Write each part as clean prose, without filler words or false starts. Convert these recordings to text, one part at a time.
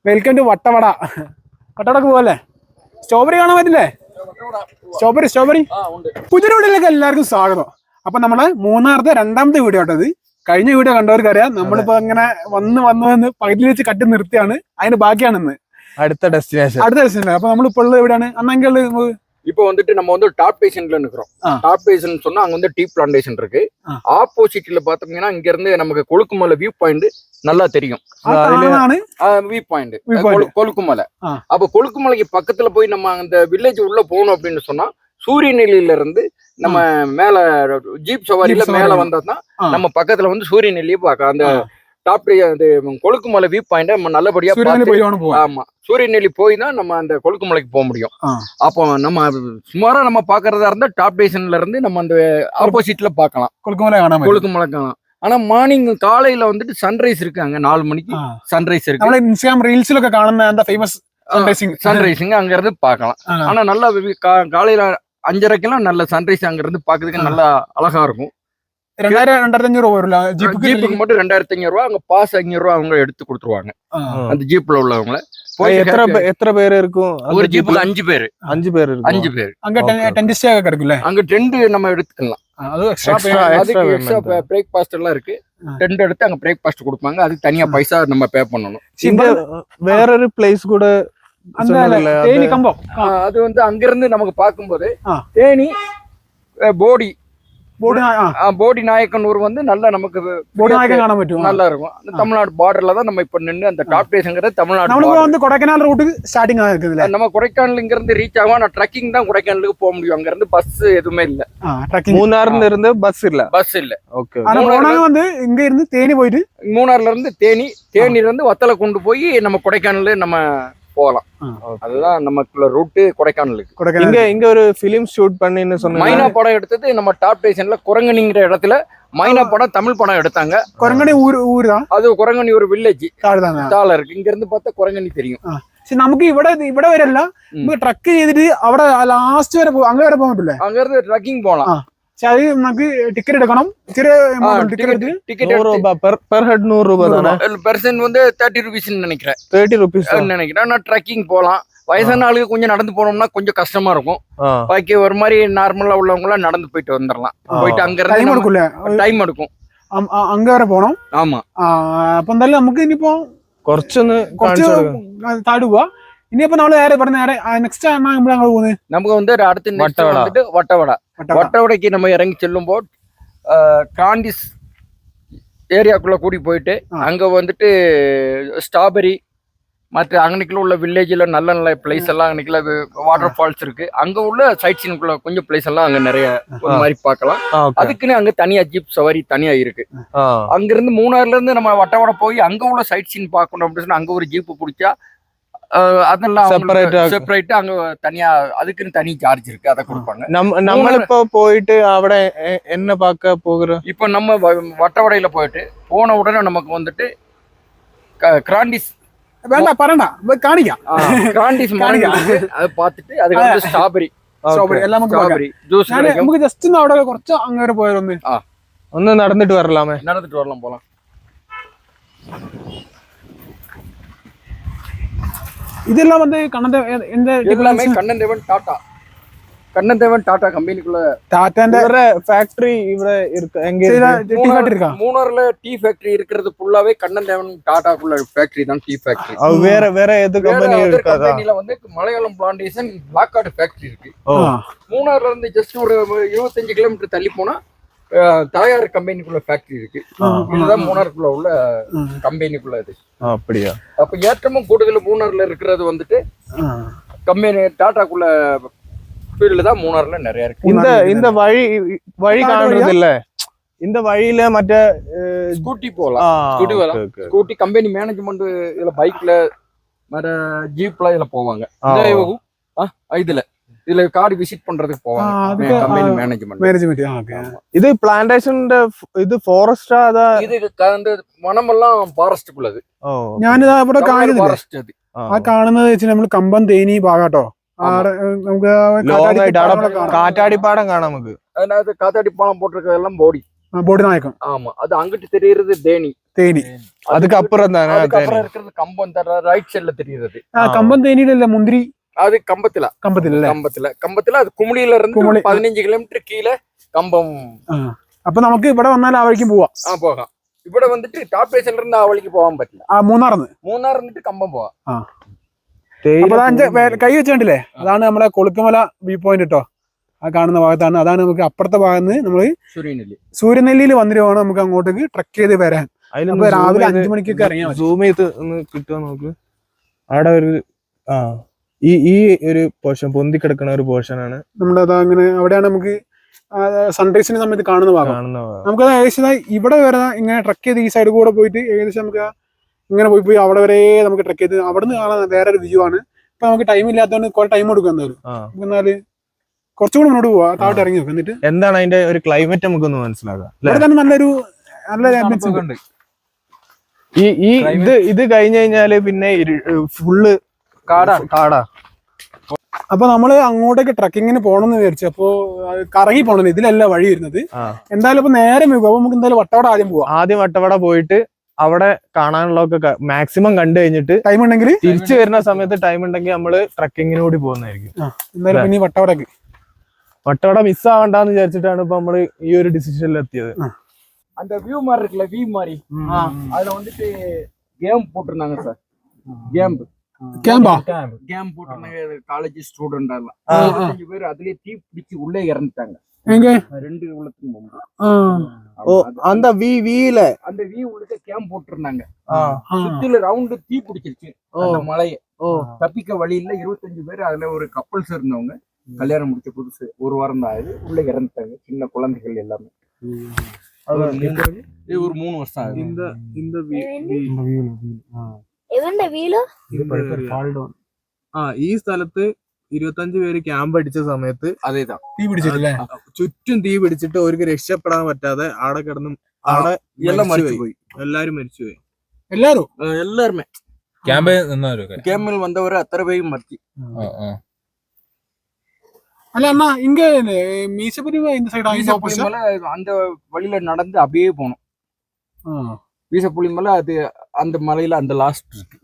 Welcome to Vattavada. വട്ടവടക്ക് പോവല്ലേ? Strawberry കാണാൻ പറ്റില്ലേ? സ്ട്രോബെറി പുതിയ വീട്ടിലേക്ക് എല്ലാവർക്കും സ്വാഗതം. അപ്പൊ നമ്മള് മൂന്നാമത്തെ രണ്ടാമത്തെ വീഡിയോ ആട്ടത്. കഴിഞ്ഞ വീഡിയോ കണ്ടവർക്കറിയാം, നമ്മളിപ്പോ ഇങ്ങനെ വന്ന് പകുതി വെച്ച് കട്ടി നിർത്തിയാണ്. അതിന് ബാക്കിയാണെന്ന് അടുത്ത ഡെസ്റ്റിനേഷൻ. അപ്പൊ നമ്മളിപ്പോ ഉള്ളത് എവിടെയാണ് അന്നെങ്കിൽ? இப்போ வந்துட்டு நம்ம வந்து டாப் பேஷன்ல நிக்கிறோம். டாப் பேஷன் சொன்னா அங்க வந்து டீ பிளான்டேஷன் இருக்கு. ஆப்போசிட்ல பாத்தீங்கன்னா இங்க இருந்து நமக்கு கொழுக்குமலை வியூ பாயிண்ட் நல்லா தெரியும். View point Kolukkumalai. அப்ப கொழுக்குமலைக்கு பக்கத்துல போய் நம்ம அந்த வில்லேஜ் உள்ள போகணும் அப்படின்னு சொன்னா சூரியநெல்லியில இருந்து நம்ம மேல ஜீப் சவாரியில மேல வந்தோம்னா நம்ம பக்கத்துல வந்து சூரியநெல்லியை பார்க்கலாம். அந்த டாப் கொழுக்குமலை வியூ பாயிண்ட் நம்ம நல்லபடியா ஆமா சூரியநெல்லி போய் தான் நம்ம அந்த கொழுக்குமலைக்கு போக முடியும். அப்போ நம்ம சுமாரா நம்ம பாக்குறதா இருந்தா டாப் ஸ்டேஷன்ல இருந்து நம்ம அந்த ஆப்போசிட்ல பாக்கலாம் கொழுக்குமலை காணலாம். ஆனா மார்னிங் காலையில வந்துட்டு சன்ரைஸ் இருக்கு. அங்க 4 மணிக்கு சன்ரைஸ் இருக்கு. இன்ஸ்டாகிராம் ரீல்ஸ்ல കാണുന്ന அந்த ஃபேமஸ் சன்ரைஸிங் அங்க இருந்து பார்க்கலாம். ஆனா நல்லா காலையில 5:30க்கெல்லாம் நல்ல சன்ரைஸ் அங்க இருந்து பாக்குறதுக்கு நல்லா அழகா இருக்கும். 2500 ரூபா வரும் ஜீப்புக்கு மட்டும் 2500 ரூபா. அங்க பாஸ் 500 ரூபா அவங்க எடுத்து கொடுத்துருவாங்க அந்த ஜீப்ல உள்ளவங்கள. எத்தனை பேர் இருக்கும் ஒரு ஜீப்புக்கு? 5 பேர். 5 பேர். அங்க டென்ட் ஸ்டே இருக்குல்ல? அங்க டென்ட் நம்ம எடுத்துக்கலாம். அதுக்கு எக்ஸ்ட்ரா பிரேக்ஃபாஸ்ட் எல்லாம் இருக்கு. டென்ட் எடுத்து அங்க பிரேக்ஃபாஸ்ட் கொடுப்பாங்க. அதுக்கு தனியா பைசா நம்ம பே பண்ணணும். வேற ஒரு பிளேஸ் கூட தேனி கம்பம். அது வந்து அங்க இருந்து நமக்கு பார்க்கும்போது தேனி போடி நாயக்கனூர் வந்து நல்லா நமக்கு நல்லா இருக்கும். அந்த தமிழ்நாடு பார்டர்ல தான் நம்ம இப்ப நின்று அந்த டாப் ஸ்டேஷன்ங்கிறது தமிழ்நாடு வந்து கொடைக்கானல் ரூட்டுக்கு ஸ்டார்டிங் ஆகுதுல. நம்ம கொடைக்கானல் இங்க இருந்து ரீச் ஆகும். நான் ட்ரக்கிங் தான் கொடைக்கானலுக்கு போக முடியும். அங்க இருந்து பஸ் எதுவுமே இல்ல. மூணாறுல இருந்து பஸ் இல்ல. ஓகே. வந்து இங்க இருந்து தேனி போயிட்டு மூணாறுல இருந்து தேனில இருந்து வத்தலை கொண்டு போய் நம்ம கொடைக்கானல் நம்ம போகலாம். அதுதான் நமக்குள்ள ரூட்டு கொடைக்கானலுக்கு. இங்க ஒரு பிலிம் ஷூட் பண்ணின்னு சொன்ன மைனா படம் எடுத்தது நம்ம டாப் ஸ்டேஷன்ல குரங்கணிங்கிற இடத்துல. மைனா படம் தமிழ் படம் எடுத்தாங்க. குரங்கணி ஊர் தான் அது. குரங்கணி ஒரு வில்லேஜ் தாள இருக்கு. இங்க இருந்து பார்த்தா குரங்கணி தெரியும். നമുക്ക് ഇവിടെ വരല്ല, ട്രക്ക് ചെയ്തിട്ട് അവിടെ ലാസ്റ്റ് വരെ അങ്ങ് വരെ പോകാൻ പറ്റില്ലേ? அங்க இருந்து ட்ரக்கிங் போகலாம். അത് നമുക്ക് ടിക്കറ്റ് എടുക്കണം. പെർ ഹെഡ് 100 രൂപ பெர்சன் வந்து 30 ரூபீஸ் நினைக்கிறேன். நான் ட்ரக்கிங் போகலாம். வயசான ஆளுக்கு கொஞ்சம் நடந்து போனோம்னா கொஞ்சம் கஷ்டமா இருக்கும். பாக்கி ஒரு மாதிரி நார்மலா உள்ளவங்க எல்லாம் நடந்து போயிட்டு வந்துடலாம். போயிட்டு அங்க இருந்து டைம் எடுக்கும். அங்க வരെ പോണം. ஆமா. അപ്പൊ എന്തായാലും നമുക്ക് ഇനിയിപ്പോ കുറച്ച് താടുക. ഇനിയിപ്പോ നമ്മള് നേരെ ഇവിടെ നേരെ നെക്സ്റ്റ് പോകുന്നത് നമുക്ക് வந்து അടുത്ത வந்துட்டு வட்டவடைக்கு நம்ம இறங்கி செல்லும்போ காண்டிஸ் ஏரியாக்குள்ள கூடி போயிட்டு அங்க வந்துட்டு ஸ்ட்ராபெரி மற்ற அங்கனைக்குள்ள உள்ள வில்லேஜ்ல நல்ல நல்ல பிளேஸ் எல்லாம் அங்கனைக்குள்ள வாட்டர் ஃபால்ஸ் இருக்கு. அங்க உள்ள சைட் சீனுக்குள்ள கொஞ்சம் பிளேஸ் எல்லாம் அங்க நிறைய ஒரு மாதிரி பார்க்கலாம். அதுக்குன்னு அங்க தனியா ஜீப் சவாரி தனியா இருக்கு. அங்க இருந்து மூணாறுல இருந்து நம்ம வட்டவடை போய் அங்க உள்ள சைட் சீன் பார்க்கணும் அப்படின்னு சொன்னா அங்க ஒரு ஜீப் பிடிச்சா அதெல்லாம் செப்பரேட் அங்க தனியா அதுக்குன்னு தனி சார்ஜ் இருக்கு. அதை கொடுப்பாங்க. நம்ம இப்ப போயிட்டு അവിടെ என்ன பார்க்க போகிறோம்? இப்ப நம்ம வட்டவடையில போயிட்டு போன உடனே நமக்கு வந்துட்டு கிராண்டிஸ் வேண்டாம் பரண்டா காணிക്കാം. கிராண்டிஸ் அதை பார்த்துட்டு அதுக்கு வந்து ஸ்ட்ராபெரி എല്ലാം ஜூஸ் നമുക്ക് ജസ്റ്റ് അവിടെ കുറച്ച് അങ്ങനെ പോയാലൊന്ന് ഒന്ന് നടന്നിട്ട് വരலாம் போலாம். இதெல்லாம் வந்து கண்ணன் டாடா கம்பெனிக்குள்ள டாடாന്റെ ஃபேக்டரி ഇവിടെ எங்க இருக்கு? மூணாறுல டீ ஃபேக்டரி இருக்கிறது ஃபுல்லாவே கண்ணன் டாடாக்குள்ள ஃபேக்டரி தான். டீ ஃபேக்டரி வேற எது கம்பெனி இருக்காதா? கம்பெனில வந்து Malayalam plantation black card factory இருக்கு. மூணாறுல இருந்து ஜஸ்ட் ஒரு 25 கிலோமீட்டர் தள்ளி போனா தாயார் கம்பெனிக்குள்ள ஃபேக்டரி இருக்கு. இதுதான் மூணாறுக்குள்ள உள்ள கம்பெனிக்குள்ள இது. அப்படியா? அப்ப ஏற்றமும் கூடுதல் மூணாறுல இருக்கிறது வந்துட்டு கம்பெனி டாடாக்குள்ள ஃபீல்டு தான் மூணாறுல நிறைய இருக்கு. இந்த வழி காணுறது இல்ல. இந்த வழியில மற்ற ஸ்கூட்டி போகலாம். ஸ்கூட்டி கம்பெனி மேனேஜ்மெண்ட் இதுல பைக்ல மற்ற ஜீப்ல இதுல போவாங்க. இதுல கார் விசிட் பண்றதுக்கு போவாங்க கம்பெனி மேனேஜ்மெண்ட். இது பிளான்டேஷன் இது ஃபாரஸ்டா? அத இது வந்து മണമെല്ലാം ഫോറസ്റ്റുള്ളത്. ഞാനിതാ ഇവിടെ കാണുന്നത് ആ കാണുന്നത് വെച്ചാൽ നമ്മള് കമ്പം തേനി ഭാഗാട്ടോ. നമുക്ക് കാറ്റാടിപ്പാടം കാണാം. നമുക്ക് അതിനകത്ത് കാറ്റാടിപ്പാടം പോട്ടിരിക്കുന്നതെല്ലാം ബോഡി போடி நாயக்கம். ஆமா, அது அங்கிட்டு தெரியுறது தேனி. தேனி அதுக்கப்புறம் தானே அதுக்கப்புறம் இருக்கிறது கம்பம் தர ரைட் சைடுல தெரியுறது. கம்பம் தேனியில இல்ல முந்திரி. அது கம்பத்துல அது കുമളിയിல இருந்து 15 കിലോമീറ്റർ കീഴെ കമ്പം. അപ്പൊ നമുക്ക് ഇവിടെ വന്നാൽ ആ വഴിക്ക് പോവാം. പോകാം. ഇവിടെ വന്നിട്ട് ടോപ്പ് സ്റ്റേഷനിൽ നിന്ന് ആ വഴിക്ക് പോകാൻ പറ്റില്ല. മൂന്നാർ വന്നിട്ട് കമ്പം പോവാം. കൈ വെച്ചിട്ടില്ലേ, അതാണ് നമ്മുടെ കൊളുക്കുമല വ്യൂ പോയിന്റ് കേട്ടോ. ആ കാണുന്ന ഭാഗത്താണ്. അതാണ് നമുക്ക് അപ്പുറത്തെ ഭാഗത്ത് നമ്മള് സൂര്യനെല്ലിയിൽ വന്നിട്ട് നമുക്ക് അങ്ങോട്ടേക്ക് ട്രക്ക് ചെയ്ത് വരാൻ. രാവിലെ 5 മണിക്കൊക്കെ ഇറങ്ങിയാൽ സൂം ചെയ്ത് ഒന്ന് കിട്ടുക നോക്ക്. അവിടെ ഒരു ഈ ഒരു പോർഷൻ പൊന്തി കിടക്കുന്ന ഒരു പോർഷൻ ആണ് നമ്മുടെ. അങ്ങനെ അവിടെയാണ് നമുക്ക് സൺറൈസിന്റെ സമയത്ത് കാണുന്ന ഭാഗം. നമുക്ക് ഏകദേശം ഇവിടെ വരെ ഇങ്ങനെ ട്രക്ക് ചെയ്ത് ഈ സൈഡ് കൂടെ പോയിട്ട് ഏകദേശം നമുക്ക് ഇങ്ങനെ പോയി അവിടെ വരെ നമുക്ക് ട്രക്ക് ചെയ്ത് അവിടെ നിന്ന് കാണാൻ വേറൊരു വ്യൂ ആണ്. ഇപ്പൊ നമുക്ക് ടൈം ഇല്ലാത്തതുകൊണ്ട് കുറെ ടൈം കൊടുക്കും. എന്തായാലും എന്നാല് കുറച്ചുകൂടി മുന്നോട്ട് പോവാ, താഴോട്ട് ഇറങ്ങി നോക്കാം. എന്നിട്ട് എന്താണ് അതിന്റെ ഒരു ക്ലൈമറ്റ് നമുക്കൊന്ന് മനസ്സിലാക്കാം. നല്ല ഇത് കഴിഞ്ഞു കഴിഞ്ഞാല് പിന്നെ ഫുള്ള് കാടാ. അപ്പൊ നമ്മള് അങ്ങോട്ടേക്ക് ട്രക്കിങ്ങിന് പോകണമെന്ന് വിചാരിച്ചു. അപ്പൊ കറങ്ങി പോകണം, ഇതിലല്ല വഴി വരുന്നത്. എന്തായാലും ഇപ്പൊ നേരെ പോകും. അപ്പൊ നമുക്ക് എന്തായാലും വട്ടവട ആദ്യം വട്ടവട പോയിട്ട് അവിടെ കാണാനുള്ളതൊക്കെ മാക്സിമം കണ്ടു കഴിഞ്ഞിട്ട് ടൈം ഉണ്ടെങ്കിൽ തിരിച്ചു വരുന്ന സമയത്ത് ടൈം ഉണ്ടെങ്കിൽ നമ്മള് ട്രക്കിങ്ങിന് കൂടി പോകുന്നതായിരിക്കും. എന്തായാലും പിന്നെ വട്ടവട മിസ്സാവണ്ടെന്ന് വിചാരിച്ചിട്ടാണ് ഇപ്പൊ നമ്മള് ഈ ഒരു ഡിസിഷനിൽ എത്തിയത്. அந்த வியூ மாதிரி இருக்குல்ல, வியூ மாதிரி அதுல வந்துட்டு கேம் போட்டிருந்தாங்க சார். கேம் போட்டிருந்தாங்க. காலேஜ் ஸ்டூடெண்ட் எல்லாம் 25 பேர் அதுலயே தீ பிடிச்சி உள்ளே இறந்துட்டாங்க. 2 உள்ளத்துக்கு அந்த வீல அந்த வியூ உள்ளே கேம் போட்டிருந்தாங்க. சுத்தில ரவுண்ட் தீ பிடிச்சிருச்சு அந்த மலையை. தப்பிக்க வழி இல்ல. 25 பேர் அதுல ஒரு கப்பல்ஸ் இருந்தவங்க. கல்யாணம் முடிச்ச புதுசு 1 வாரம் தான் ஆகுது. உள்ள இறந்துட்டாங்க சின்ன குழந்தைகள் எல்லாமே. ஒரு 3 வருஷம் ஆகுது. ഈ സ്ഥലത്ത് 25 പേര് ക്യാമ്പ് അടിച്ച സമയത്ത് അതേதான் തീ പിടിച്ചിട്ടില്ലേ. ചുറ്റും തീ പിടിച്ചിട്ട് അവർക്ക് രക്ഷപ്പെടാൻ പറ്റാതെ ആടെ കിടന്നും ആടെ എല്ലാം മരിച്ചുപോയി. എല്ലാരും മരിച്ചുപോയി. എല്ലാരുമേ ക്യാമ്പിൽ വന്നവര് അത്ര പേരും മരിച്ചു. அல்ல அண்ணா இங்க மீசபுரி இந்த சைடு அந்த வழியில நடந்து அப்படியே போனோம். வீசப்புலி மலை அது அந்த மலையில அந்த லாஸ்ட் இருக்கு.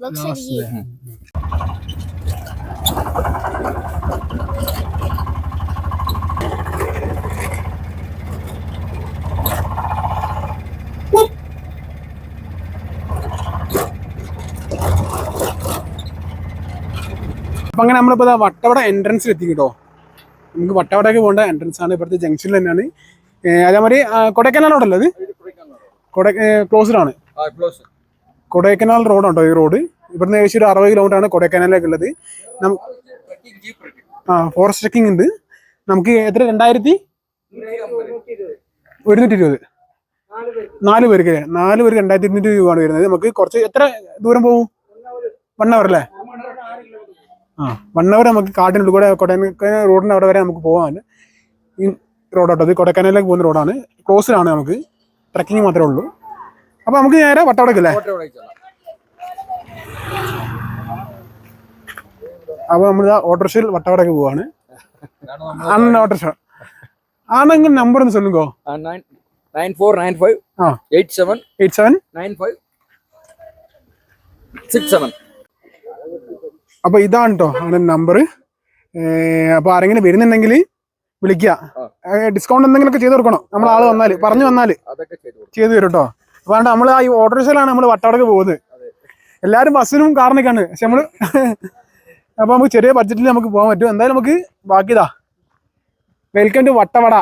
അപ്പൊ അങ്ങനെ നമ്മളിപ്പോ വട്ടവട എൻട്രൻസിൽ എത്തി കേട്ടോ. നമുക്ക് വട്ടവടക്ക് പോകേണ്ട എൻട്രൻസ് ആണ്. ഇവിടുത്തെ ജംഗ്ഷനിൽ തന്നെയാണ്. അതേമാതിരി കൊടൈക്കനാൽ റോഡല്ലേ ഇത്? ക്ലോസ്ഡ് ആണ്. കൊടൈക്കനാൽ റോഡുണ്ടോ ഈ റോഡ്? ഇവിടുന്ന് ഏകദേശം ഒരു 60 കിലോമീറ്റർ ആണ് കൊടൈക്കനാലിലേക്ക് ഉള്ളത്. ഫോറസ്റ്റ് ട്രക്കിംഗ് ഉണ്ട്. നമുക്ക് എത്ര 2120 4 പേർക്ക് 2200 രൂപയാണ് വരുന്നത്. നമുക്ക് കുറച്ച് എത്ര ദൂരം പോകും? 1 അവർ അല്ലേ? 1 അവർ നമുക്ക് കാട്ടിനുള്ളിൽ കൂടെ കൊടൈക്കനാൽ റോഡിന് അവിടെ വരെ നമുക്ക് പോകാൻ. ഈ റോഡോട്ടോ ഇത് കൊടൈക്കനാലിലേക്ക് പോകുന്ന റോഡാണ്. ക്ലോസ്ഡ് ആണ്. നമുക്ക് ട്രക്കിങ് മാത്രമേ ഉള്ളൂ. അപ്പൊ നമുക്ക് നേരെ വട്ടവടക്കല്ലേ? അപ്പൊ നമ്മൾ ഓട്ടോറിക്ഷയിൽ വട്ടവടക്ക് പോവാണ്. ഓട്ടോറിക്ഷ ആണെങ്കിൽ നമ്പർ ഒന്ന് சொல்லுங்க. 949587879567. അപ്പൊ ഇതാണ് കേട്ടോ അങ്ങനെ നമ്പർ. അപ്പൊ ആരെങ്കിലും വരുന്നുണ്ടെങ്കിൽ വിളിക്കുക. ഡിസ്കൗണ്ട് എന്തെങ്കിലുമൊക്കെ ചെയ്ത് കൊടുക്കണം. നമ്മൾ ആള് വന്നാല് പറഞ്ഞു വന്നാല് ചെയ്തു തരും കേട്ടോ. അപ്പൊ നമ്മൾ ഈ ഓട്ടോറിക്ഷയിലാണ് നമ്മൾ വട്ടവടക്ക് പോകുന്നത്. എല്ലാരും ബസ്സിനും കാറിനൊക്കെയാണ്. പക്ഷെ നമ്മള് അപ്പൊ നമുക്ക് ചെറിയ ബഡ്ജറ്റിൽ നമുക്ക് പോകാൻ പറ്റും. എന്തായാലും നമുക്ക് ബാക്കിതാ വെൽക്കം ടു വട്ടവട.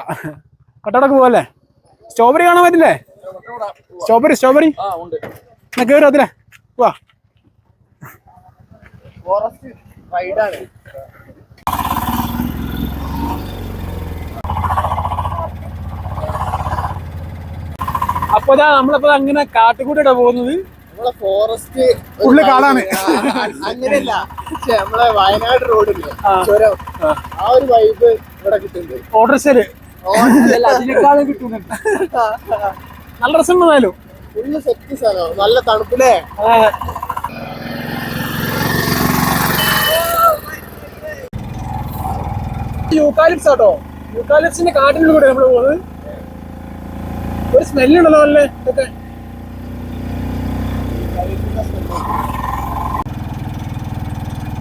വട്ടവടക്ക് പോവല്ലേ? സ്ട്രോബെറി കാണാൻ പറ്റില്ലേ? സ്ട്രോബെറി എന്നാ കേറി അതിലെ വാ. അപ്പൊ നമ്മളിപ്പോ അങ്ങനെ കാട്ടുകൂടിയാ പോകുന്നത്. ഫോറസ്റ്റ് ഉള്ളിൽ കാടാണ്. അങ്ങനെയല്ല, നമ്മളെ വയനാട് റോഡില്ലേ ചുരം, ആ ഒരു വൈബ് ഇവിടെ കിട്ടുന്നുണ്ട്. ഓട്ടോറിക്ഷയില് അതിനേക്കാളും കിട്ടുന്നുണ്ട്. നല്ല രസമുണ്ടായാലും ഫുള്ള് സെറ്റ് സ്ഥലം, നല്ല തണുപ്പില്ലേ. യൂക്കാലിപ്സ് ആട്ടോ. യൂക്കാലിപ്സിന്റെ കാട്ടിനുള്ളിൽ കൂടെ നമ്മള് പോകുന്നത്. ഒരു സ്മെല്ലുണ്ടല്ലോ അല്ലേ ഇതൊക്കെ.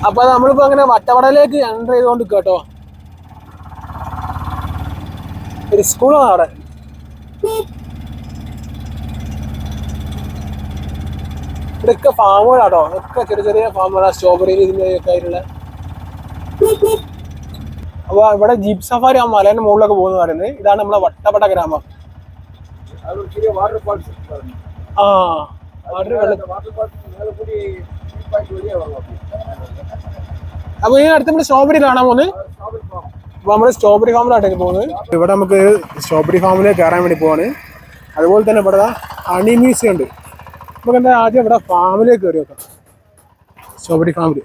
അപ്പൊ നമ്മളിപ്പോ അങ്ങനെ വട്ടവടയിലേക്ക് എൻ്റർ ചെയ്തുകൊണ്ട് കേട്ടോ. ഒരു സ്കൂളാണ് അവിടെ. ഇവിടെയൊക്കെ ഫാമുകളാട്ടോ, ഒക്കെ ചെറിയ ചെറിയ ഫാമുകളാണ്, സ്ട്രോബെറി ഇതിൻ്റെയൊക്കെ ആയിട്ടുള്ള. അപ്പൊ ഇവിടെ ജീപ്പ് സഫാരി ആ മലേന്റെ മുകളിലൊക്കെ പോകുന്ന പറയുന്നത്. ഇതാണ് നമ്മളെ വട്ടവട ഗ്രാമം. ആ അപ്പൊ ഈ അടുത്ത് നമ്മള് സ്ട്രോബെറി കാണാൻ പോകുന്നത്. അപ്പൊ നമ്മള് സ്ട്രോബെറി ഫാമിലായിട്ടാണ് പോകുന്നത്. ഇവിടെ നമുക്ക് സ്ട്രോബെറി ഫാമിലേക്ക് കയറാൻ വേണ്ടി പോവാണ്. അതുപോലെ തന്നെ ഇവിടെ ഹണി മ്യൂസിയം ഉണ്ട്. നമുക്ക് എന്താ ആദ്യം ഇവിടെ ഫാമിലേക്ക് കയറി വെക്കാം. സ്ട്രോബെറി ഫാമില്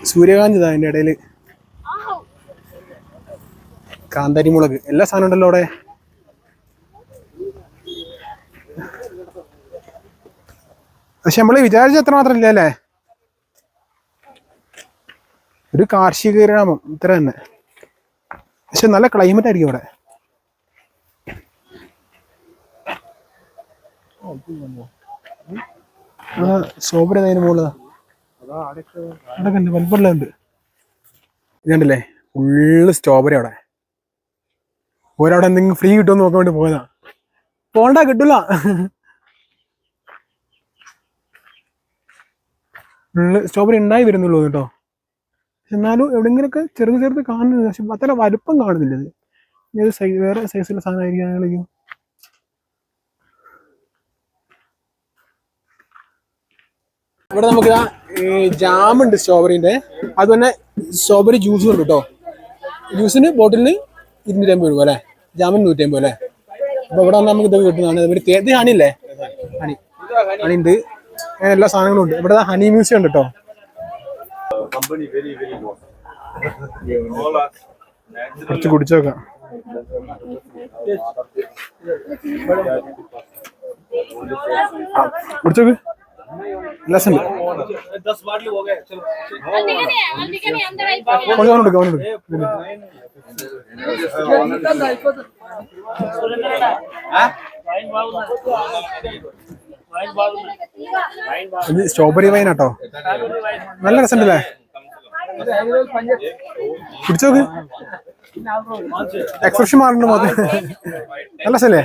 സൂര്യകാന്തി അതിന്റെ ഇടയില് കാന്താരി മുളക് എല്ലാ സാധനം ഉണ്ടല്ലോ അവിടെ. പക്ഷെ നമ്മള് വിചാരിച്ച അത്ര മാത്രം ഇല്ല അല്ലേ. ഒരു കാർഷിക ഗ്രാമം ഇത്ര തന്നെ. പക്ഷെ നല്ല ക്ലൈമറ്റ് ആയിരിക്കും ഇവിടെ. സ്ട്രോബെറി അതിന് മുകളിലാ അവിടെ ഉണ്ട്, വലുപ്പമുള്ള ഉണ്ട്. ഇതുണ്ടല്ലേ ഫുള്ള് സ്ട്രോബെറി അവിടെ. ഓരവിടെ എന്തെങ്കിലും ഫ്രീ കിട്ടുമെന്ന് നോക്കാൻ വേണ്ടി പോയതാ. പോണ്ട, കിട്ടില്ല. ഫുള്ള് സ്ട്രോബെറി ഉണ്ടായി വരുന്നുള്ളൂ കേട്ടോ. എന്നാലും എവിടെയെങ്കിലൊക്കെ ചെറുത് ചെറുത് കാണുന്നത്. പക്ഷെ അത്ര വലുപ്പം കാണുന്നില്ല. ഇത് വേറെ സൈസുള്ള സാധനമായിരിക്കും. ഇവിടെ നമുക്ക് ജാം ഉണ്ട് സ്ട്രോബെറിന്റെ. അത് തന്നെ സ്ട്രോബെറി ജ്യൂസും ഉണ്ട് കേട്ടോ. ജ്യൂസിന് ബോട്ടിലിന് 250 രൂപ അല്ലേ, ജാമിന് 150 അല്ലേ. അപ്പൊ ഇവിടെ വന്നാൽ നമുക്ക് ഇത് കിട്ടുന്നതാണ്. ഇത് ഹണി അല്ലേ, ഹണി ഉണ്ട്, അങ്ങനെ എല്ലാ സാധനങ്ങളും ഉണ്ട്. ഇവിടെ ഹണി മ്യൂസിയം ഉണ്ട് കേട്ടോ. കുറച്ച് കുടിച്ചു നോക്കാം. കുടിച്ചോക്ക്, ലസുണ്ട്. ഇത് സ്ട്രോബെറി വൈൻ ആട്ടോ, നല്ല രസമുണ്ടല്ലേ. കുടിച്ചോക്ക്, എക്സ്പ്രഷൻ മാറുന്നുണ്ട് മുഖത്ത്. നല്ല രസല്ലേ.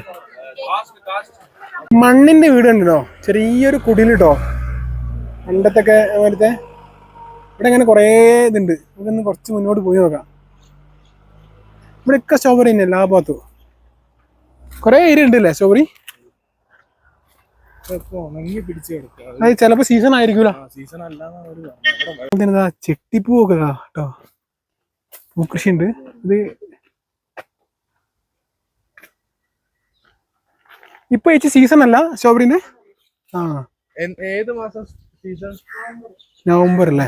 മണ്ണിന്റെ വീട് ഉണ്ടോ, ചെറിയൊരു കുടിൽ കേട്ടോ, പണ്ടത്തൊക്കെ പോലത്തെ. ഇവിടെ ഇങ്ങനെ കുറേ ഇതുണ്ട്. നമുക്കൊന്ന് കുറച്ച് മുന്നോട്ട് പോയി നോക്കാം. ഇവിടെ ഒക്കെ സ്ട്രോബെറി തന്നെ എല്ലാ ഭാഗത്തും. കുറേ ഏരിയ ഉണ്ട് അല്ലേ സ്ട്രോബെറി. അത് ചിലപ്പോ സീസൺ ആയിരിക്കൂല. ചെട്ടിപ്പൂവൊക്കെ കേട്ടോ, പൂക്കൃഷി ഉണ്ട്. ഇത് ഇപ്പൊ ചേച്ചി സീസൺ അല്ല സ്ട്രോബെറിന്റെ. ഏത് മാസം സീസൺ? നവംബർ അല്ലേ.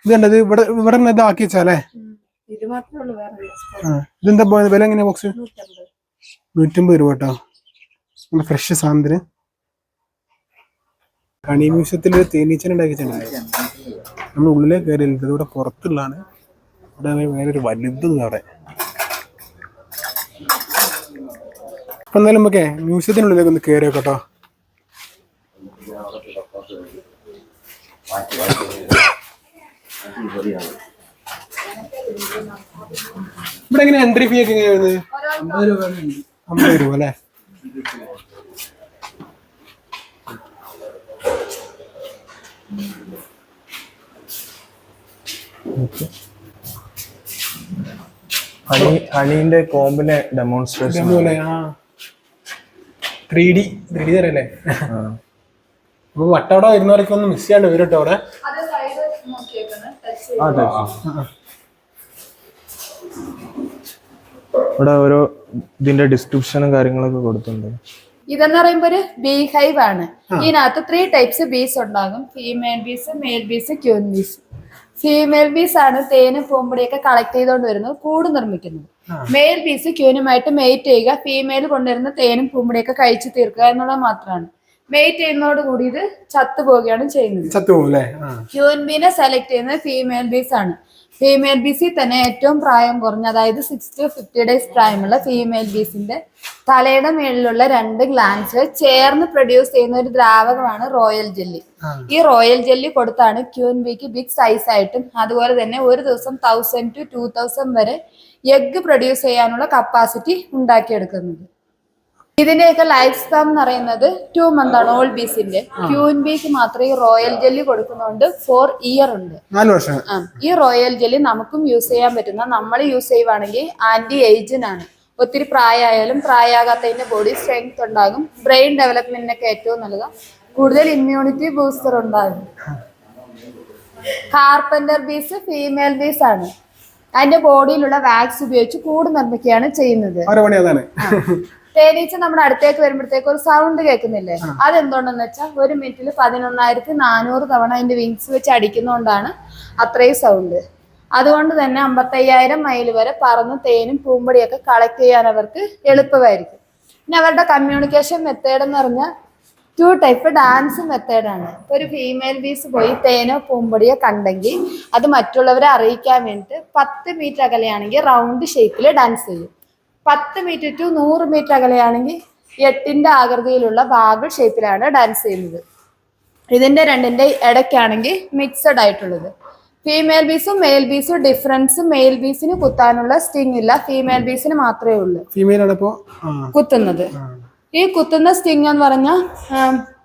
ഇതുണ്ടത് ഇവിടെ ഇവിടെ ഇത് ആക്കി വെച്ചാലേ. ഇതെന്താ വില എങ്ങനെയാ ബോക്സ്? 150 രൂപ കേട്ടോ. നല്ല ഫ്രഷ് സാധനത്തിന്. ഹണി മ്യൂസിയത്തിൽ തേനീച്ചൻ ഉണ്ടാക്കിച്ചിട്ടുണ്ട്. നമ്മൾ ഉള്ളിലേക്ക് കയറിയില്ല, ഇതിവിടെ പുറത്തുള്ളതാണ്. ഇവിടെ വേറൊരു വലുത് അവിടെ. അപ്പൊ എന്തായാലും നമുക്കേ മ്യൂസിയത്തിനുള്ളിലേക്ക് ഒന്ന് കയറി കേട്ടോ. ഇവിടെ എങ്ങനെ എൻട്രി ഫീ ഒക്കെ എങ്ങനെയാ വരുന്നത്? 50 രൂപ അല്ലേ. ഹണീന്റെ കോമ്പിനെ ഡെമോൺസ്ട്രേഷൻ 3D തരല്ലേ. അപ്പൊ വട്ടവട വരുന്നവരൊക്കെ ഒന്ന് മിസ് ചെയ്യാണ്ട് വരും കേട്ടോ അവിടെ. ഇവിടെ ഓരോ ഇതിന്റെ ഡിസ്ക്രിപ്ഷനും കാര്യങ്ങളൊക്കെ കൊടുത്തിട്ടുണ്ട്. ഇതെന്ന് പറയുമ്പോ ഒരു ബീ ഹൈവ് ആണ്. ഇതിനകത്ത് 3 ടൈപ്സ് ബീസ് ഉണ്ടാകും. ഫീമെയിൽ ബീസ്, മെയിൽ ബീസ്, ക്യൂൻ ബീസ്. ഫീമെയിൽ ബീസ് ആണ് തേനും പൂമ്പൊടിയൊക്കെ കളക്ട് ചെയ്തുകൊണ്ട് വരുന്നത്, കൂട് നിർമ്മിക്കുന്നത്. മെയിൽ ബീസ് ക്യൂനുമായിട്ട് മെയ്റ്റ് ചെയ്യുക, ഫീമെയിൽ കൊണ്ടുവരുന്ന തേനും പൂമ്പൊടിയൊക്കെ കഴിച്ചു തീർക്കുക എന്നുള്ളത് മാത്രമാണ്. മെയ്റ്റ് ചെയ്യുന്നതോട് കൂടി ഇത് ചത്തുപോവുകയാണ് ചെയ്യുന്നത്. ചത്തുപോകും അല്ലേ? ക്യൂൻബീനെ സെലക്ട് ചെയ്യുന്നത് ഫീമെയിൽ ബീസ് ആണ്. ഫീമെയിൽ ബീസിൽ തന്നെ ഏറ്റവും പ്രായം കുറഞ്ഞ, അതായത് 6 to 50 ഡേയ്സ് പ്രായമുള്ള ഫീമെയിൽ ബീസിന്റെ തലയുടെ മേളിലുള്ള 2 ഗ്ലാൻസ് ചേർന്ന് പ്രൊഡ്യൂസ് ചെയ്യുന്ന ഒരു ദ്രാവകമാണ് റോയൽ ജെല്ലി. ഈ റോയൽ ജെല്ലി കൊടുത്താണ് ക്യൂൻ ബീക്ക് ബിഗ് സൈസ് ആയിട്ടും അതുപോലെ തന്നെ ഒരു ദിവസം 1000 to 2000 വരെ എഗ് പ്രൊഡ്യൂസ് ചെയ്യാനുള്ള കപ്പാസിറ്റി ഉണ്ടാക്കിയെടുക്കുന്നത്. ഇതിന്റെയൊക്കെ ലൈഫ് സ്പാൻ എന്ന് പറയുന്നത് 2 months ആണ് ഓൾ ബീസിന്റെ. ക്യൂൻ ബീക്ക് മാത്രമേ ഈ റോയൽ ജെല്ലി കൊടുക്കുന്നതുകൊണ്ട് 4 years ഉണ്ട്. 4 വർഷം. ഈ റോയൽ ജെല്ലി നമുക്കും യൂസ് ചെയ്യാൻ പറ്റുന്ന, നമ്മൾ യൂസ് ചെയ്യുവാണെങ്കിൽ ആന്റി ഏജിൻ ആണ്. ഒത്തിരി പ്രായമായാലും പ്രായമാകാത്തതിന്റെ ബോഡി സ്ട്രെങ്ത് ഉണ്ടാകും, ബ്രെയിൻ ഡെവലപ്മെന്റിനൊക്കെ ഏറ്റവും നല്ലതാണ്, കൂടുതൽ ഇമ്മ്യൂണിറ്റി ബൂസ്റ്റർ ഉണ്ടാകും. കാർപ്പന്റർ ബീസ് ഫീമെയിൽ ബീസ് ആണ്. അതിന്റെ ബോഡിയിലുള്ള വാക്സ് ഉപയോഗിച്ച് കൂട് നിർമ്മിക്കുകയാണ് ചെയ്യുന്നത്. തേനീച്ച നമ്മുടെ അടുത്തേക്ക് വരുമ്പോഴത്തേക്ക് ഒരു സൗണ്ട് കേൾക്കുന്നില്ലേ? അതെന്തുകൊണ്ടെന്ന് വെച്ചാൽ 1 മിനിറ്റിൽ 11,400 തവണ അതിന്റെ വിങ്സ് വെച്ച് അടിക്കുന്നതുകൊണ്ടാണ് അത്രയും സൗണ്ട്. അതുകൊണ്ട് തന്നെ 55,000 മൈൽ വരെ പറന്ന് തേനും പൂമ്പൊടിയൊക്കെ കളക്ട് ചെയ്യാൻ അവർക്ക് എളുപ്പമായിരിക്കും. പിന്നെ അവരുടെ കമ്മ്യൂണിക്കേഷൻ മെത്തേഡ് എന്ന് പറഞ്ഞാൽ 2 ടൈപ്പ് ഡാൻസ് മെത്തേഡാണ്. ഇപ്പോൾ ഒരു ഫീമെയിൽ ബീസ് പോയി തേനോ പൂമ്പൊടിയോ കണ്ടെങ്കിൽ അത് മറ്റുള്ളവരെ അറിയിക്കാൻ വേണ്ടിയിട്ട് 10 മീറ്റർ അകലെയാണെങ്കിൽ റൗണ്ട് ഷേപ്പിൽ ഡാൻസ് ചെയ്യും. 10 മീറ്റർ ടു 100 മീറ്റർ അകലെയാണെങ്കിൽ 8ന്റെ ആകൃതിയിലുള്ള ബാഗിൾ ഷേപ്പിലാണ് ഡാൻസ് ചെയ്യുന്നത്. ഇതിന്റെ 2ന്റെ ഇടയ്ക്കാണെങ്കിൽ മിക്സഡ് ആയിട്ടുള്ളത്. ഫീമെയിൽ ബീസും മെയിൽ ബീസും ഡിഫറൻസ്, മെയിൽ ബീസിന് കുത്താനുള്ള സ്റ്റിങ് ഇല്ല, ഫീമെയിൽ ബീസിന് മാത്രമേ ഉള്ളൂ കുത്തുന്നത്. ഈ കുത്തുന്ന സ്റ്റിങ് എന്ന് പറഞ്ഞാൽ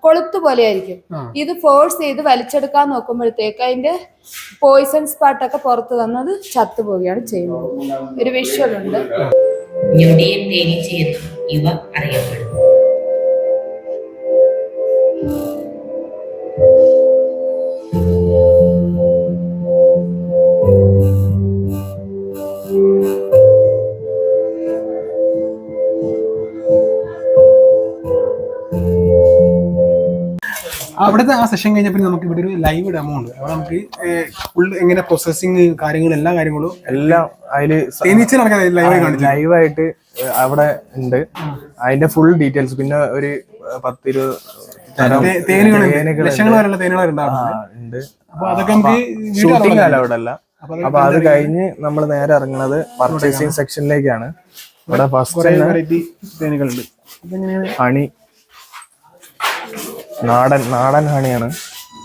കൊളുത്ത് പോലെ ആയിരിക്കും. ഇത് ഫോഴ്സ് ചെയ്ത് വലിച്ചെടുക്കാൻ നോക്കുമ്പോഴത്തേക്ക് അതിന്റെ പോയിസൺ സ്പാട്ടൊക്കെ പുറത്ത് തന്നത് ചത്തുപോവുകയാണ് ചെയ്യുന്നത്. ഒരു വിഷ്വൽ ഉണ്ട്. ഞൊടിയൻ തേനീച്ചയെന്നും ഇവ അറിയപ്പെടുന്നു. അവിടുത്തെ ആ സെഷൻ കഴിഞ്ഞപ്പോൾ നമുക്ക് ഇവിടെ ഒരു ലൈവ് ഡെമോ ഉണ്ട്. അവിടെ നമുക്ക് ഫുൾ എങ്ങനെ പ്രോസസ്സിങ് കാര്യങ്ങൾ എല്ലാ കാര്യങ്ങളും എല്ലാം അതില് ലൈവായിട്ട് അവിടെ ഉണ്ട്. അതിന്റെ ഫുൾ ഡീറ്റെയിൽസ്, പിന്നെ ഒരു 10-20 തേനുകളുണ്ട്. അപ്പൊ അതൊക്കെ നമുക്ക് ഷൂട്ടിംഗ് അല്ല അവിടെ അല്ല. അപ്പൊ അത് കഴിഞ്ഞ് നമ്മൾ നേരെ ഇറങ്ങുന്നത് പർച്ചേസിങ് സെക്ഷനിലേക്കാണ്. ഇവിടെ ഫസ്റ്റ് തേനുകളുണ്ട്. ഹണി, നാടൻ ഹണിയാണ്.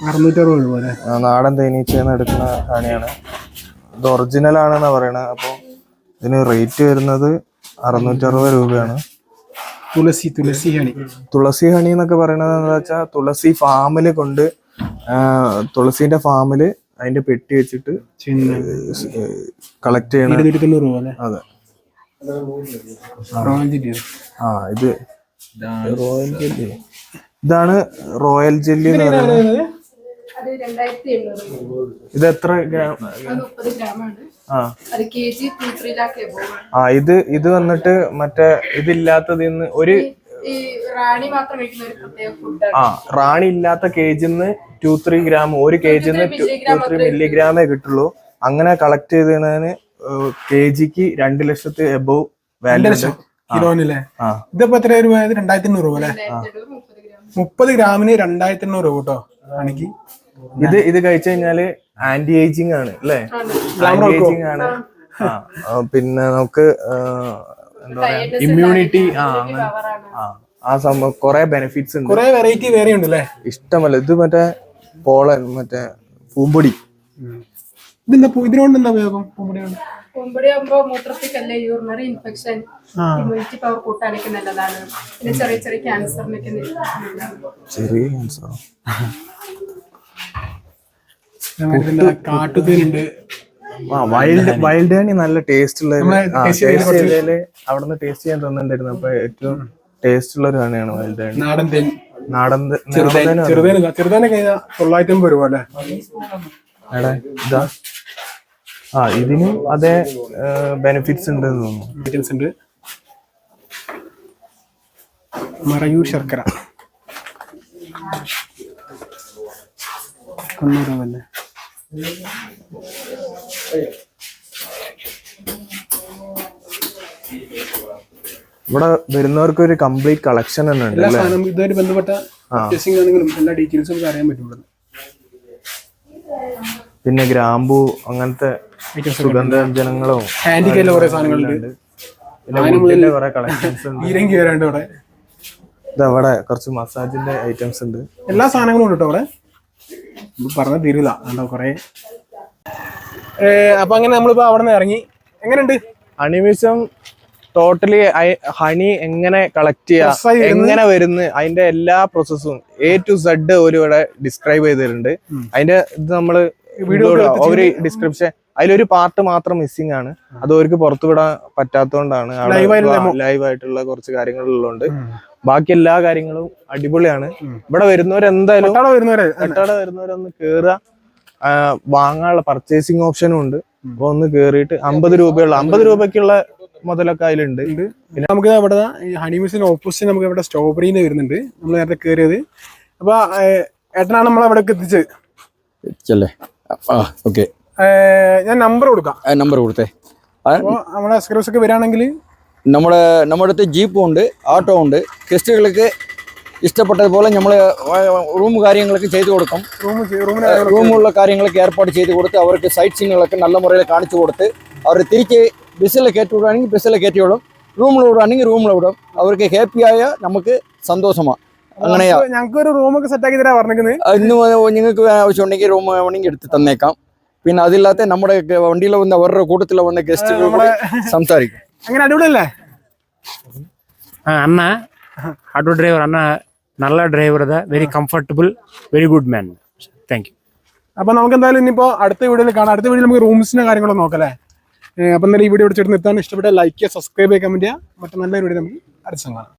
660 പോലെ നാടൻ തേനീച്ചന്ന് എടുക്കുന്ന ഹണിയാണ്. ഇത് ഒറിജിനൽ ആണെന്നാ പറയണത്. അപ്പൊ ഇതിന് റേറ്റ് വരുന്നത് 660 രൂപയാണ്. തുളസി ഹണി എന്നൊക്കെ പറയണത് എന്താ വെച്ചാൽ തുളസി ഫാമില് കൊണ്ട് തുളസിന്റെ ഫാമില് അതിന്റെ പെട്ടി വെച്ചിട്ട് കളക്ട് ചെയ്യണം. 290 പോലെ. അതെ. ഇത് റോയൽ ജെല്ലി. ഇതാണ് റോയൽ ജെല്ലി എന്ന് പറയുന്നത്. ഇത് എത്ര ഗ്രാം? ഇത് വന്നിട്ട് മറ്റേ ഇതില്ലാത്തതിന്ന് ഒരു റാണി ഇല്ലാത്ത കേജിന്ന് 2-3 ഗ്രാം, 1 കേജിന്ന് 2-3 മില്ലിഗ്രാമേ കിട്ടുള്ളൂ. അങ്ങനെ കളക്ട് ചെയ്തതിന് കേജിക്ക് 2 ലക്ഷത്തി എബോവ് വാല്യൂ. ഇതിപ്പോ എത്ര രൂപ? 2,800 രൂപ അല്ലെ? 30 ഗ്രാമിന് 2,800 രൂപ കേട്ടോ. ആണെങ്കിൽ ഇത് കഴിച്ചു കഴിഞ്ഞാല് ആന്റി ഏജിങ് ആണ് അല്ലേ? ആന്റി ഏജിങ് ആണ്. പിന്നെ നമുക്ക് എന്താ പറയാ, ഇമ്മ്യൂണിറ്റി ആ സംഭവം കുറെ ബെനിഫിറ്റ്സ് ഉണ്ട്. കുറെ വെറൈറ്റി വേറെ ഉണ്ട് അല്ലേ? ഇഷ്ടമല്ല. ഇത് മറ്റേ പോളൻ, മറ്റേ പൂമ്പൊടി. ഇതിനോണ്ട് എന്താ ഉപയോഗം? പൂമ്പൊടി ആകുമ്പോ മൂത്രത്തിക്കല്ലേ, യൂറിനറി ഇൻഫെക്ഷൻ, ഇമ്മ്യൂണിറ്റി പവർ കൂട്ടാനൊക്കെ നല്ലതാണ്. പിന്നെ ചെറിയ ചെറിയ ക്യാൻസറിനൊക്കെ ചെറിയ ക്യാൻസർ. കാട്ടുതേനുണ്ട്. വൈൽഡ് ഹണി നല്ല ടേസ്റ്റ് ഉള്ള അവിടുന്ന് ടേസ്റ്റ് ചെയ്യാൻ തന്നിട്ടുണ്ടായിരുന്നു. അപ്പൊ ഏറ്റവും ടേസ്റ്റ് ഉള്ള ഒരു ഹണിയാണ് വൈൽഡ് ഹണി. നാടൻ തേൻ. ചെറുതേന് 950 രൂപ അല്ലേ? ഇതാ ഇതിനും അതേ ബെനിഫിറ്റ്സ് ഉണ്ട് തോന്നുന്നു. മറയൂർ ശർക്കര 100 രൂപ അല്ലേ? ഇവിടെ വരുന്നവർക്ക് ഒരു കംപ്ലീറ്റ് കളക്ഷൻ തന്നെ ഉണ്ട് എല്ലാ അല്ലേ? സാധനം ഇതുമായിട്ട് ബന്ധപ്പെട്ട പർച്ചേസിംഗ് ആണെങ്കിലും എല്ലാ ഡീറ്റെയിൽസും നമുക്ക് അറിയാൻ പറ്റും ഇവിടെ. പിന്നെ ഗ്രാമ്പു അങ്ങനത്തെ സുഗന്ധവ്യഞ്ജനങ്ങളും ഹാൻഡിക്കല്ല കുറെ സാധനങ്ങളുണ്ട്. പിന്നെ wood-ന്റെ കുറെ കളക്ഷൻസ് ഉണ്ട്. ഈരങ്കി വരാണ്ട് ഇവിടെ ഇതവിടെ കുറച്ച് മസാജിന്റെ ഐറ്റംസ് ഉണ്ട്. എല്ലാ സാധനങ്ങളും ഉണ്ട് കേട്ടോ അവിടെ. പറഞ്ഞ തീരില്ല കണ്ടോ കുറെ. അപ്പൊ അങ്ങനെ നമ്മളിപ്പോ അവിടെ നിന്ന് ഇറങ്ങി. എങ്ങനെയുണ്ട് ഹണി മ്യൂസിയം? ടോട്ടലി ഹണി എങ്ങനെ കളക്ട് ചെയ്യാം, എങ്ങനെ വരുന്നു, അതിന്റെ എല്ലാ പ്രോസസ്സും A to Z ഒരു ഇവിടെ ഡിസ്ക്രൈബ് ചെയ്തിട്ടുണ്ട്. അതിന്റെ ഇത് നമ്മള് ഒരു ഡിസ്ക്രിപ്ഷൻ, അതിലൊരു പാർട്ട് മാത്രം മിസ്സിംഗ് ആണ്. അത് അവർക്ക് പുറത്തു വിടാൻ പറ്റാത്തതുകൊണ്ടാണ്. ലൈവ് ആയിട്ടുള്ള കുറച്ച് കാര്യങ്ങളുള്ളതുകൊണ്ട് ബാക്കി എല്ലാ കാര്യങ്ങളും അടിപൊളിയാണ്. ഇവിടെ വരുന്നവരെന്തായാലും വരുന്നവരൊന്ന് കേറുക. വാങ്ങാനുള്ള പർച്ചേസിങ് ഓപ്ഷനും ഉണ്ട്. അപ്പൊ ഒന്ന് കേറിയിട്ട് 50 രൂപയുള്ള 50 രൂപയ്ക്കുള്ള മുതലൊക്കെ അതിലുണ്ട്. പിന്നെ നമുക്ക് ഇവിടെ ഈ ഹണി മ്യൂസിയത്തിന് ഓപ്പോസിറ്റ് നമുക്ക് ഇവിടെ സ്ട്രോബെറിന്ന് വരുന്നുണ്ട്. നമ്മൾ നേരത്തെ കയറിയത്. അപ്പൊ ഏട്ടനാണ് നമ്മൾ അവിടെ എത്തിച്ചത്. ഞാൻ നമ്പർ കൊടുക്കാം. നമ്പർ കൊടുത്തേ. അപ്പോൾ നമ്മളെ സബ്സ്ക്രൈബേഴ്സ് ഒക്കെ വരികയാണെങ്കിൽ നമ്മുടെ അടുത്ത് ജീപ്പും ഉണ്ട്, ഓട്ടോ ഉണ്ട്. ഗസ്റ്റുകൾക്ക് ഇഷ്ടപ്പെട്ടതുപോലെ നമ്മൾ റൂം കാര്യങ്ങളൊക്കെ ചെയ്തു കൊടുക്കും. റൂമുള്ള കാര്യങ്ങളൊക്കെ ഏർപ്പാട് ചെയ്ത് കൊടുത്ത് അവർക്ക് സൈറ്റ് സീനുകളൊക്കെ നല്ല മുറയിൽ കാണിച്ചു കൊടുത്ത് അവർ തിരിച്ച് ബസ്സിൽ കയറ്റി വിടുകയാണെങ്കിൽ ബസ്സിൽ കയറ്റി വിടും, റൂമിൽ വിടുകയാണെങ്കിൽ റൂമിൽ വിടും. അവർക്ക് ഹാപ്പിയായ നമുക്ക് സന്തോഷമാണ്. അങ്ങനെയാ ഞങ്ങൾക്ക് ഒരു റൂമൊക്കെ സെറ്റ് ആക്കി തരാൻ പറഞ്ഞിരിക്കുന്നത്. ഇന്ന് നിങ്ങൾക്ക് ആവശ്യമുണ്ടെങ്കിൽ റൂം വേണമെങ്കിൽ എടുത്ത് തന്നേക്കാം. പിന്നെ അതില്ലാത്ത നമ്മുടെ വണ്ടിയിൽ വന്ന അവരുടെ കൂട്ടത്തിൽ വന്ന ഗസ്റ്റുകൾ സംസാരിക്കും. അങ്ങനെ അടിപൊളിയല്ലേ ಅಣ್ಣ? ಆಟೋ ಡ್ರೈವರ್ ಅಣ್ಣ നല്ല driver, very comfortable, very good man. Thank you. അപ്പൊ നമുക്ക് എന്തായാലും ഇനിയിപ്പോ അടുത്ത വീഡിയോയിൽ കാണാം. അടുത്ത വീഡിയോയിൽ നമുക്ക് റൂംസിന്റെ കാര്യങ്ങളൊക്കെ നോക്കല്ലേ. അപ്പൊ എന്തായാലും ഈ വീഡിയോ ഇവിടെ നിർത്താൻ ഇഷ്ടപ്പെട്ട ലൈക്ക് ചെയ്യുക, സബ്സ്ക്രൈബ് ചെയ്യാൻ കമന്റ് ചെയ്യുക. മറ്റു നല്ല വീഡിയോ നമുക്ക് അടുത്ത കാണാം.